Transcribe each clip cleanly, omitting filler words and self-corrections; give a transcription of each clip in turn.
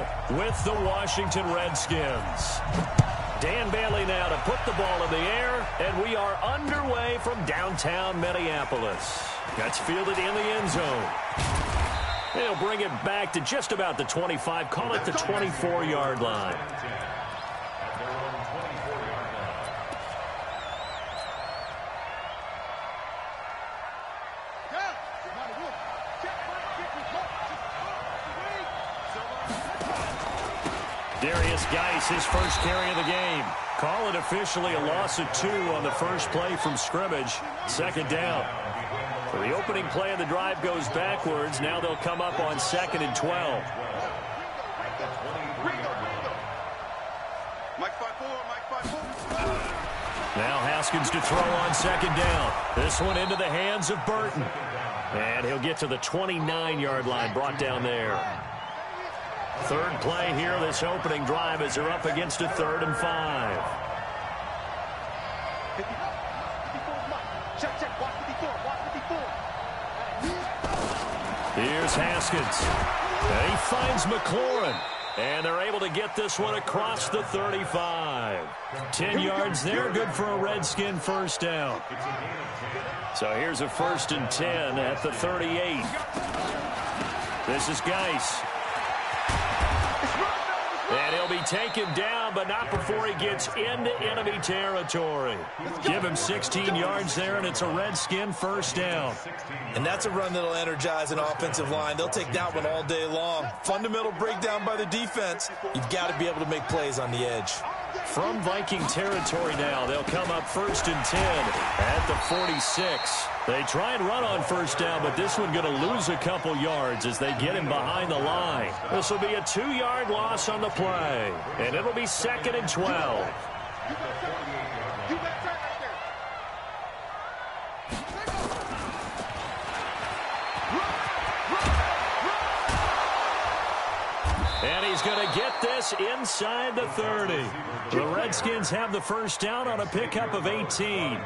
now with the Washington Redskins. Dan Bailey now to put the ball in the air, and we are underway from downtown Minneapolis. That's fielded in the end zone. They'll bring it back to just about the 25, call it the 24-yard line. Geis, his first carry of the game. Call it officially a loss of 2 on the first play from scrimmage. Second down. So the opening play of the drive goes backwards. Now they'll come up on 2nd and 12. Now Haskins to throw on 2nd down. This one into the hands of Burton. And he'll get to the 29-yard line, brought down there. Third play here, this opening drive, as they're up against a 3rd and 5. Here's Haskins. And he finds McLaurin. And they're able to get this one across the 35. 10 yards there, good for a Redskin first down. So here's a 1st and 10 at the 38. This is Geis. And he'll be taken down, but not before he gets into enemy territory. Give him 16 yards there, and it's a Redskin first down. And that's a run that'll energize an offensive line. They'll take that one all day long. Fundamental breakdown by the defense. You've got to be able to make plays on the edge. From Viking territory now, they'll come up 1st and 10 at the 46. They try and run on first down, but this one going to lose a couple yards as they get him behind the line. This will be a 2-yard loss on the play, and it'll be 2nd and 12. And he's going to get this inside the 30. The Redskins have the first down on a pickup of 18.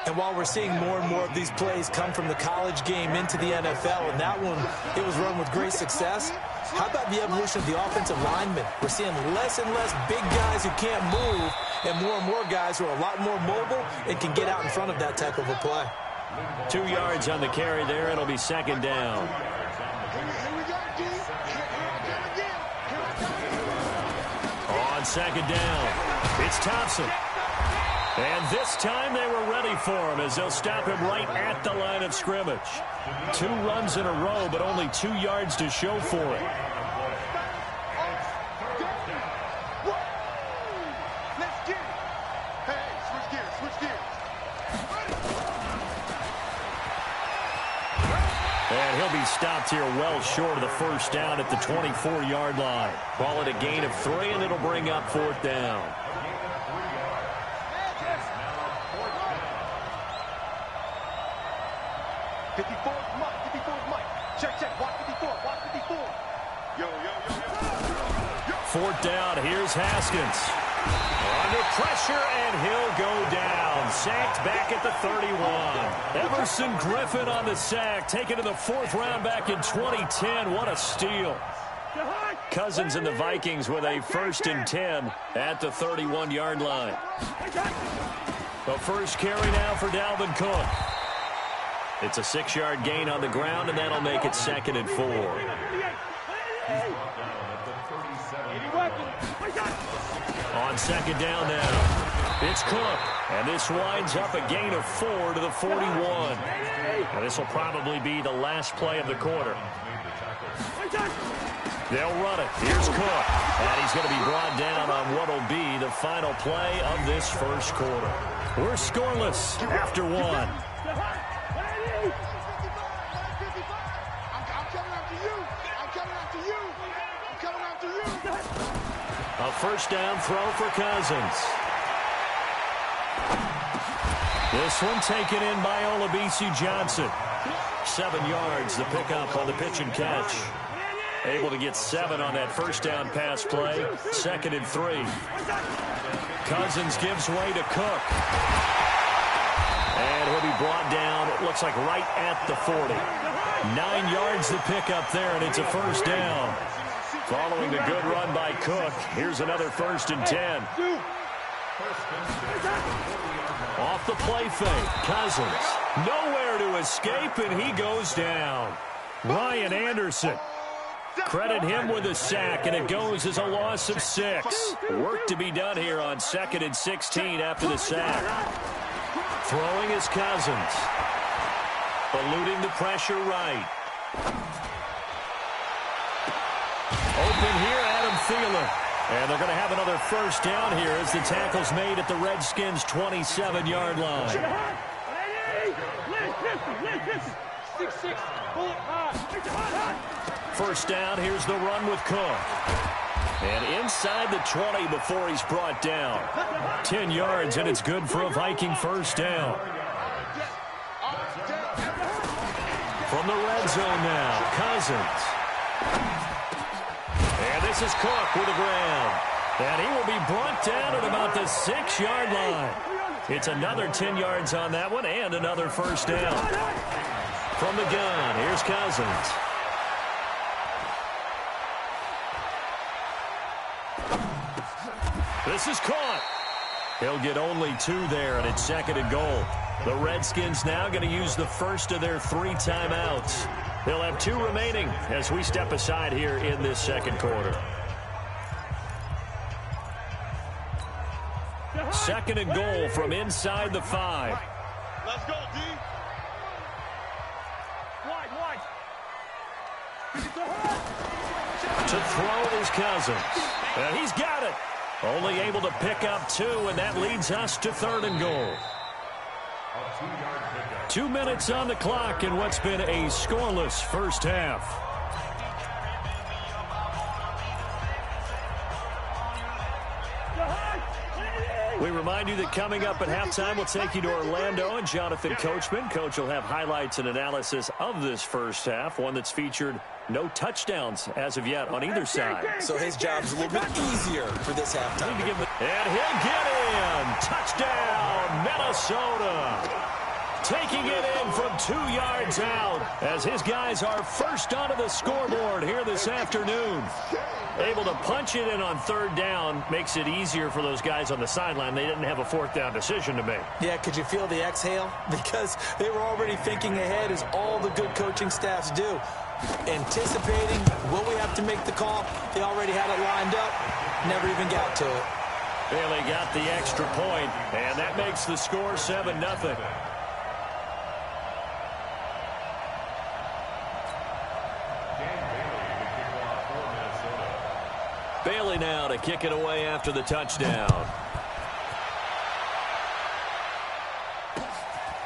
And while we're seeing more and more of these plays come from the college game into the NFL, and that one, it was run with great success, how about the evolution of the offensive linemen? We're seeing less and less big guys who can't move, and more guys who are a lot more mobile and can get out in front of that type of a play. 2 yards on the carry there. It'll be 2nd down. On 2nd down, it's Thompson. And this time they were ready for him as they'll stop him right at the line of scrimmage. 2 runs in a row, but only 2 yards to show for it. And he'll be stopped here well short of the first down at the 24-yard line. Call it a gain of 3, and it'll bring up 4th down. Fourth down, here's Haskins. Under pressure, and he'll go down. Sacked back at the 31. Everson Griffin on the sack, taken to the 4th round back in 2010. What a steal. Cousins and the Vikings with a 1st and 10 at the 31-yard line. The first carry now for Dalvin Cook. It's a 6-yard gain on the ground, and that'll make it 2nd and 4. On 2nd down now, it's Cook, and this winds up a gain of 4 to the 41. Now this will probably be the last play of the quarter. They'll run it. Here's Cook, and he's going to be brought down on what will be the final play of this first quarter. We're scoreless after 1. A first down throw for Cousins. This one taken in by Olabisi Johnson. 7 yards, the pickup on the pitch and catch. Able to get 7 on that first down pass play. 2nd and 3. Cousins gives way to Cook. And he'll be brought down, it looks like right at the 40. 9 yards the pickup there, and it's a first down. Following the good run by Cook, here's another 1st and 10. Off the play fake, Cousins. Nowhere to escape, and he goes down. Ryan Anderson. Credit him with a sack, and it goes as a loss of 6. Work to be done here on 2nd and 16 after the sack. Throwing is Cousins. Eluding the pressure right. Open here, Adam Thielen. And they're going to have another 1st down here as the tackle's made at the Redskins' 27-yard line. 1st down, here's the run with Cook. And inside the 20 before he's brought down. 10 yards, and it's good for a Viking 1st down. From the red zone now, Cousins. And this is Cook with the ground. And he will be brought down at about the 6-yard line. It's another 10 yards on that one and another 1st down. From the gun, here's Cousins. This is caught. He'll get only 2 there, and it's 2nd and goal. The Redskins now going to use the first of their 3 timeouts. They'll have 2 remaining as we step aside here in this 2nd quarter. 2nd and goal from inside the 5. Let's go, D. Wide. To throw is Cousins. And he's got it. Only able to pick up 2, and that leads us to 3rd and goal. 2 minutes on the clock in what's been a scoreless 1st half. We remind you that coming up at halftime, we'll take you to Orlando and Jonathan Coachman. Coach will have highlights and analysis of this 1st half, one that's featured no touchdowns as of yet on either side. So his job's a little bit easier for this halftime. And he'll get in. Touchdown, Minnesota. Taking it in from 2 yards out as his guys are first onto the scoreboard here this afternoon. Able to punch it in on 3rd down makes it easier for those guys on the sideline. They didn't have a 4th down decision to make. Yeah, could you feel the exhale? Because they were already thinking ahead, as all the good coaching staffs do. Anticipating, will we have to make the call? They already had it lined up. Never even got to it. Bailey got the extra point, and that makes the score 7-0. Bailey now to kick it away after the touchdown.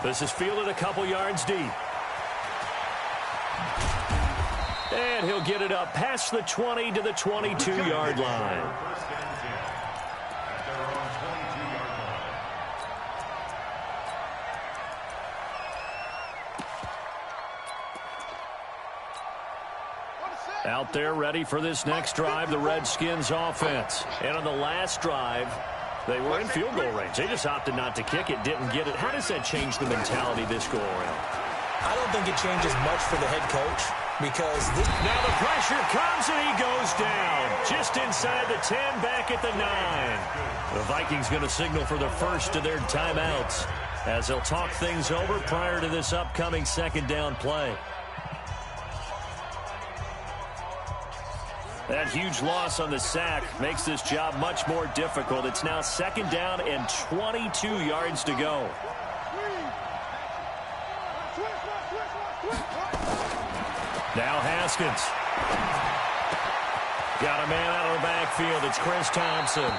This is fielded a couple yards deep. And he'll get it up past the 20 to the 22-yard line. Out there ready for this next drive, the Redskins offense. And on the last drive, they were in field goal range. They just opted not to kick it, didn't get it. How does that change the mentality this go around? I don't think it changes much for the head coach, because now the pressure comes and he goes down. Just inside the 10, back at the 9. The Vikings going to signal for the first of their timeouts as they'll talk things over prior to this upcoming 2nd down play. That huge loss on the sack makes this job much more difficult. It's now 2nd down and 22 yards to go. Now Haskins. Got a man out of the backfield. It's Chris Thompson.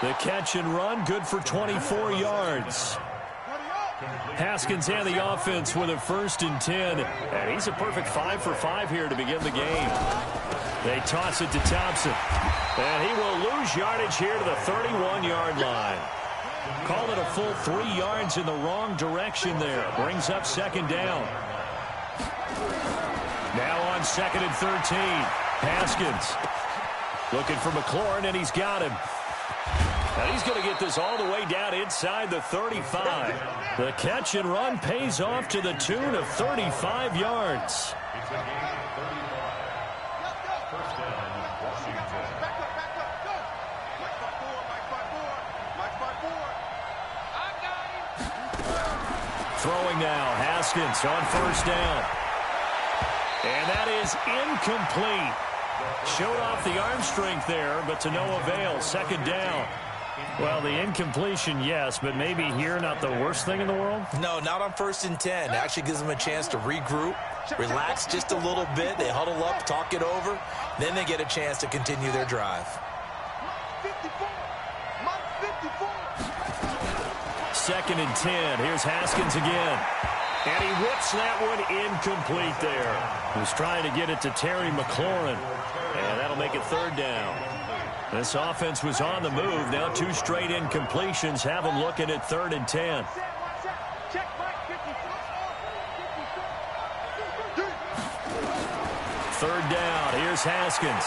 The catch and run, good for 24 yards. Haskins and the offense with a 1st and 10. And he's a perfect 5 for 5 here to begin the game. They toss it to Thompson. And he will lose yardage here to the 31-yard line. Call it a full 3 yards in the wrong direction there. Brings up 2nd down. Now on 2nd and 13. Haskins looking for McLaurin, and he's got him. And he's going to get this all the way down inside the 35. The catch and run pays off to the tune of 35 yards. Throwing now, Haskins on first down. And that is incomplete. Showed off the arm strength there, but to no avail. Second down. Well, the incompletion, yes, but maybe here not the worst thing in the world? No, not on 1st and 10. Actually gives them a chance to regroup, relax just a little bit. They huddle up, talk it over. Then they get a chance to continue their drive. 2nd and 10. Here's Haskins again. And he whips that one incomplete there. He was trying to get it to Terry McLaurin. And that'll make it 3rd down. This offense was on the move. Now 2 straight incompletions have them looking at 3rd and 10. Third down. Here's Haskins.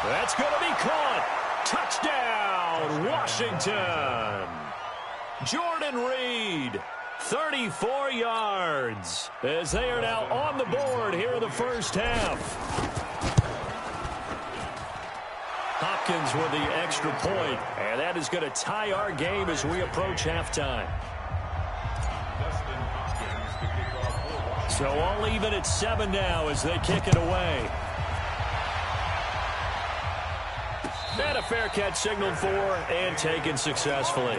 That's going to be caught. Touchdown, Washington. Jordan Reed, 34 yards, as they are now on the board here in the first half. Hopkins with the extra point, and that is going to tie our game as we approach halftime. So all even at 7 now as they kick it away. And a fair catch signaled for and taken successfully.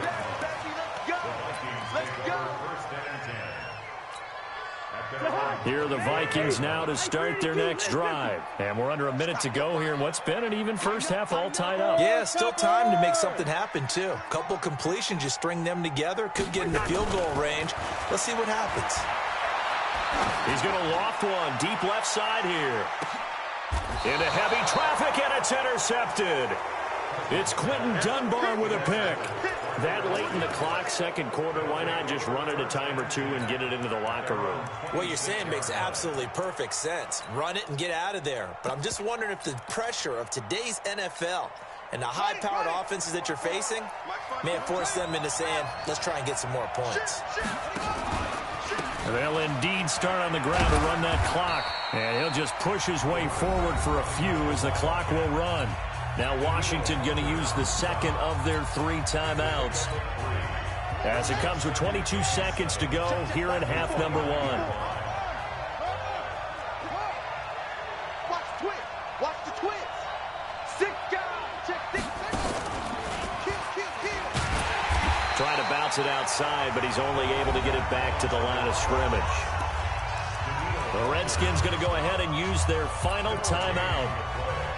Here are the Vikings now to start their next drive. And we're under a minute to go here in what's been an even first half, all tied up. Yeah, still time to make something happen, too. A couple completions, you string them together. Could get in the field goal range. Let's see what happens. He's going to loft one deep left side here. Into heavy traffic, and it's intercepted. It's Quentin Dunbar with a pick. That late in the clock, second quarter, why not just run it a time or two and get it into the locker room? What you're saying makes absolutely perfect sense. Run it and get out of there. But I'm just wondering if the pressure of today's NFL and the high-powered offenses that you're facing may have forced them into saying, let's try and get some more points. They'll indeed start on the ground to run that clock. And he'll just push his way forward for a few as the clock will run. Now Washington going to use the second of their 3 timeouts. As it comes with 22 seconds to go here in half number 1. Watch the twist. Watch the twist. 6 guys. Check 6 kill. Trying to bounce it outside, but he's only able to get it back to the line of scrimmage. The Redskins going to go ahead and use their final timeout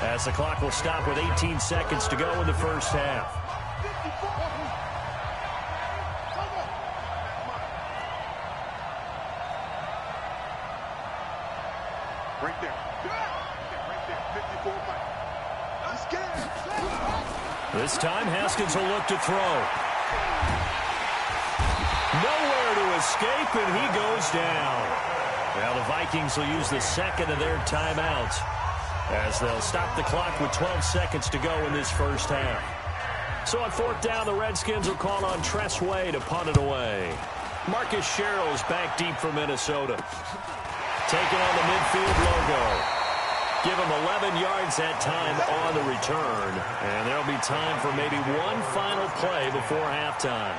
as the clock will stop with 18 seconds to go in the first half. Right there. 54 Mike. I'm scared. This time Haskins will look to throw. Nowhere to escape, and he goes down. Now the Vikings will use the second of their timeouts as they'll stop the clock with 12 seconds to go in this first half. So on 4th down, the Redskins will call on Tress Way to punt it away. Marcus Sherrill's back deep for Minnesota. Taking on the midfield logo. Give him 11 yards that time on the return. And there'll be time for maybe one final play before halftime.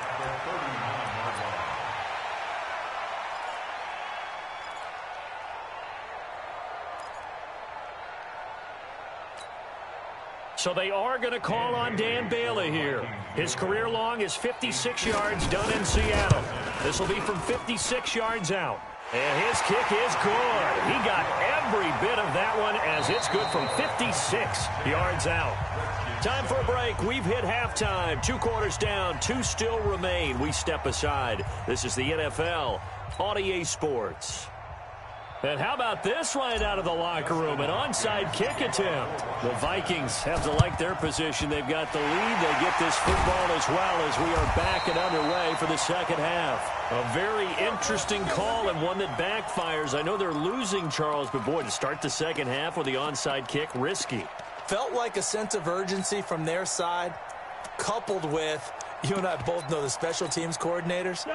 So they are going to call on Dan Bailey here. His career long is 56 yards done in Seattle. This will be from 56 yards out. And his kick is good. He got every bit of that one as it's good from 56 yards out. Time for a break. We've hit halftime. 2 quarters down. 2 still remain. We step aside. This is the NFL on EA Sports. And how about this right out of the locker room? An onside kick attempt. The Vikings have to like their position. They've got the lead. They get this football as well as we are back and underway for the second half. A very interesting call and one that backfires. I know they're losing, Charles, but boy, to start the second half with the onside kick, risky. Felt like a sense of urgency from their side, coupled with, you and I both know the special teams coordinators.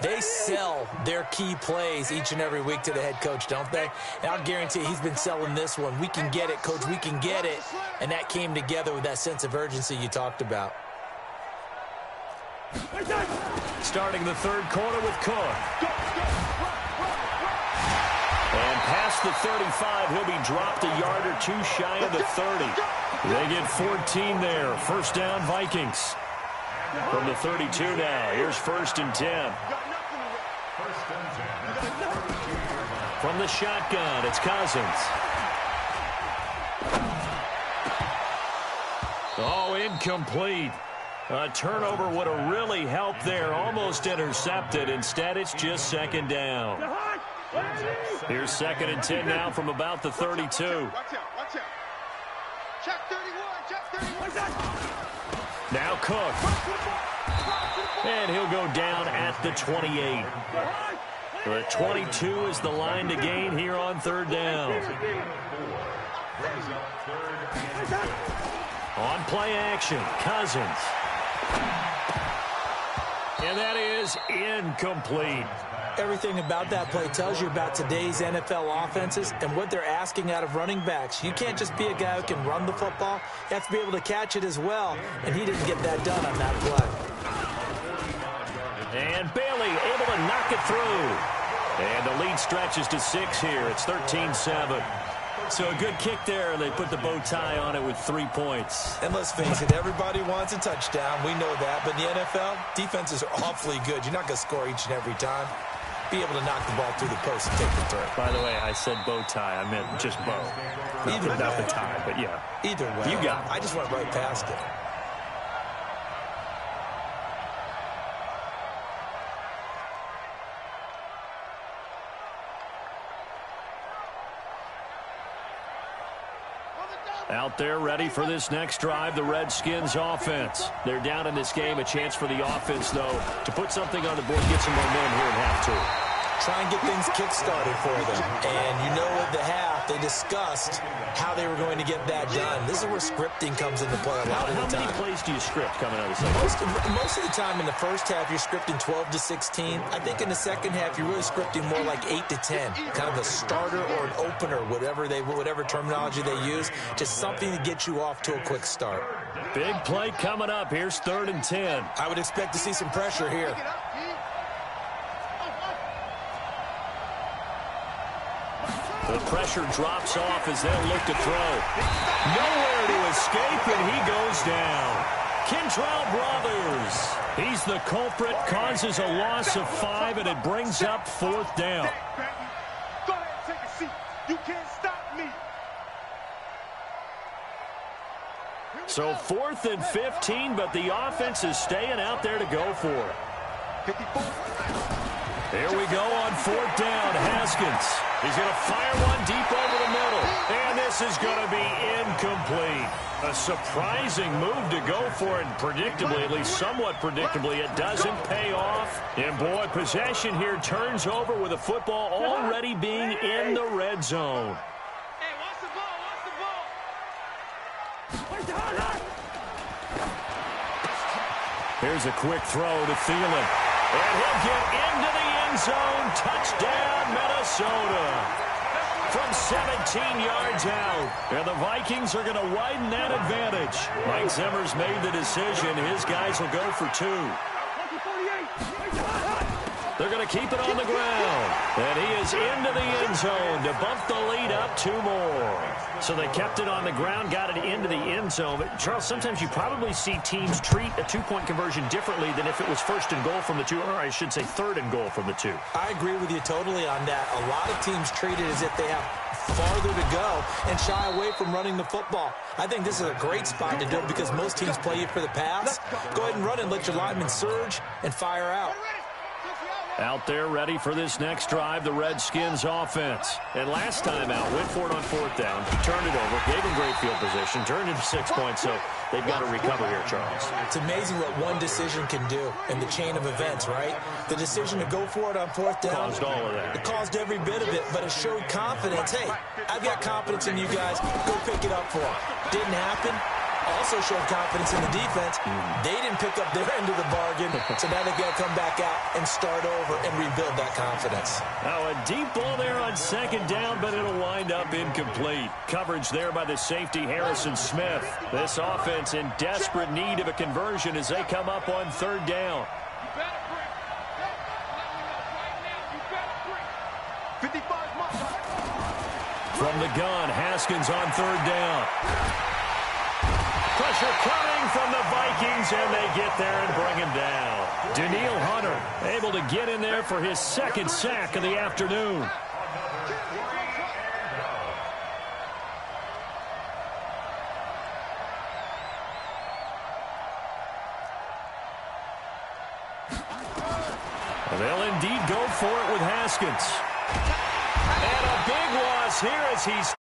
They sell their key plays each and every week to the head coach, don't they? And I'll guarantee he's been selling this one. We can get it, coach, we can get it. And that came together with that sense of urgency you talked about. Starting the third quarter with Cook. And past the 35, he'll be dropped a yard or two shy of the 30. They get 14 there. First down, Vikings. From the 32 now, here's 1st and 10. From the shotgun, it's Cousins. Oh, incomplete. A turnover would have really helped there. Almost intercepted. Instead, it's just 2nd down. Here's 2nd and 10 now from about the 32. Watch out. Check 31. Check 31. Now Cook. And he'll go down at the 28. The 22 is the line to gain here on 3rd down. On play action, Cousins. And that is incomplete. Everything about that play tells you about today's NFL offenses and what they're asking out of running backs. You can't just be a guy who can run the football. You have to be able to catch it as well, and he didn't get that done on that play. And Bailey able to knock it through. And the lead stretches to 6 here. It's 13-7. So a good kick there. They put the bow tie on it with 3 points. And let's face it, everybody wants a touchdown. We know that. But in the NFL, defenses are awfully good. You're not going to score each and every time. Be able to knock the ball through the post and take the throw. By the way, I said bow tie. I meant just bow. Either way. Not the tie, but yeah. Either way. You got it. I just went right past it. Out there ready for this next drive, the Redskins offense. They're down in this game. A chance for the offense, though, to put something on the board, get some momentum here at half 2. Try and get things kick-started for them. And you know at the half, they discussed how they were going to get that done. This is where scripting comes into play a lot of the time. How many plays do you script coming out of the second? Most of the time in the first half, you're scripting 12 to 16. I think in the second half, you're really scripting more like 8 to 10. Kind of a starter or an opener, whatever terminology they use. Just something to get you off to a quick start. Big play coming up. Here's 3rd and 10. I would expect to see some pressure here. The pressure drops off as they'll look to throw. Nowhere to escape, and he goes down. Kentrell Brothers. He's the culprit, causes a loss of 5, and it brings up 4th down. Go ahead, take a seat. You can't stop me. So 4th and 15, but the offense is staying out there to go for it. 54. Here we go on 4th down. Haskins. He's going to fire one deep over the middle. And this is going to be incomplete. A surprising move to go for it. And predictably, at least somewhat predictably, it doesn't pay off. And boy, possession here turns over with the football already being in the red zone. Hey, watch the ball. Watch the ball. Here's a quick throw to Thielen. And he'll get into the end zone. Touchdown, Minnesota. From 17 yards out. And the Vikings are going to widen that advantage. Mike Zimmer's made the decision. His guys will go for 2. They're going to keep it on the ground. And he is into the end zone to bump the lead up 2 more. So they kept it on the ground, got it into the end zone. But, Charles, sometimes you probably see teams treat a 2-point conversion differently than if it was 1st and goal from the 2, or I should say 3rd and goal from the 2. I agree with you totally on that. A lot of teams treat it as if they have farther to go and shy away from running the football. I think this is a great spot to do it because most teams play you for the pass. Go ahead and run and let your linemen surge and fire out. Out there ready for this next drive, the Redskins offense. And last time out, went for it on 4th down, turned it over, gave them great field position, turned into 6 points, so they've got to recover here, Charles. It's amazing what one decision can do in the chain of events, right? The decision to go for it on 4th down. Caused all of that. It caused every bit of it, but it showed confidence. Hey, I've got confidence in you guys. Go pick it up for them. Didn't happen. also showed confidence in the defense. They didn't pick up their end of the bargain, so now they've got to come back out and start over and rebuild that confidence. Now a deep ball there on second down, but it'll wind up incomplete. Coverage there by the safety, Harrison Smith. This offense in desperate need of a conversion as they come up on third down. 55 marks. From the gun, Haskins on third down. Pressure coming from the Vikings, and they get there and bring him down. Danielle Hunter able to get in there for his second sack of the afternoon. They'll indeed go for it with Haskins. And a big loss here as he's